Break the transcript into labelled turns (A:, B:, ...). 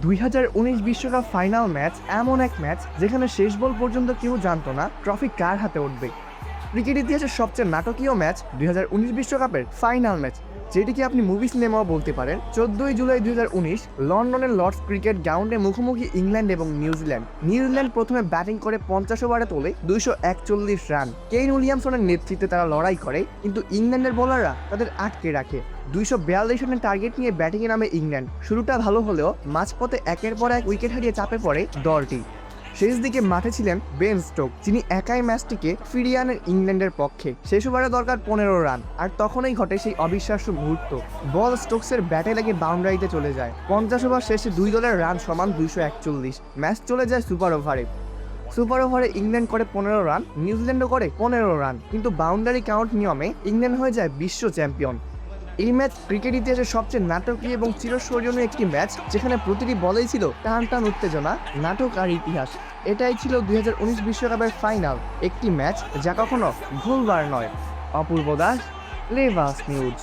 A: 2019 বিশ্বকাপ final match এমন এক ম্যাচ যেখানে শেষ বল পর্যন্ত কেউ জানতো না ট্রফি কার হাতে উঠবে। ক্রিকেট ইতিহাসের সবচেয়ে নাটকীয় ম্যাচ 2019 বিশ্বকাপের ফাইনাল ম্যাচ, যেটিকে আপনি মুভি সিনেমাও বলতে পারেন। 14 জুলাই 2019 লন্ডনের লর্ডস ক্রিকেট গ্রাউন্ডে মুখোমুখি ইংল্যান্ড এবং নিউজিল্যান্ড। নিউজিল্যান্ড প্রথমে ব্যাটিং করে 50 ওভারে তোলে 241 রান। কেইন উইলিয়ামসনের নেতৃত্বে তারা লড়াই করে, কিন্তু ইংল্যান্ডের বোলাররা তাদের আটকে রাখে। 242 রানের টার্গেট নিয়ে ব্যাটিংয়ে নামে ইংল্যান্ড। শুরুটা ভালো হলেও মাঝপথে একের পর এক উইকেট হারিয়ে চাপে পড়ে দলটি। শেষ দিকে মাঠে ছিলেন বেন স্টোক, যিনি একাই ম্যাচটিকে ফিরিয়ে আনেন ইংল্যান্ডের পক্ষে। শেষ ওভারে দরকার 15 রান, আর তখনই ঘটে সেই অবিশ্বাস্য মুহূর্ত। বল স্টোকসের ব্যাটে লেগে বাউন্ডারিতে চলে যায়। 50 ওভার শেষে দুই দলের রান সমান 241। ম্যাচ চলে যায় সুপার ওভারে ইংল্যান্ড করে 15 রান, নিউজিল্যান্ডও করে 15 রান, কিন্তু বাউন্ডারি কাউন্ট নিয়মে ইংল্যান্ড হয়ে যায় বিশ্ব চ্যাম্পিয়ন। এই ম্যাচ ক্রিকেট ইতিহাসের সবচেয়ে নাটকীয় এবং চিরস্মরণীয় একটি ম্যাচ, যেখানে প্রতিটি বলেই ছিল টান উত্তেজনা, নাটক আর ইতিহাস। এটাই ছিল 2019 বিশ্বকাপের ফাইনাল, একটি ম্যাচ যা কখনো ভুলবার নয়। অপূর্ব দাস, লেভাস নিউজ।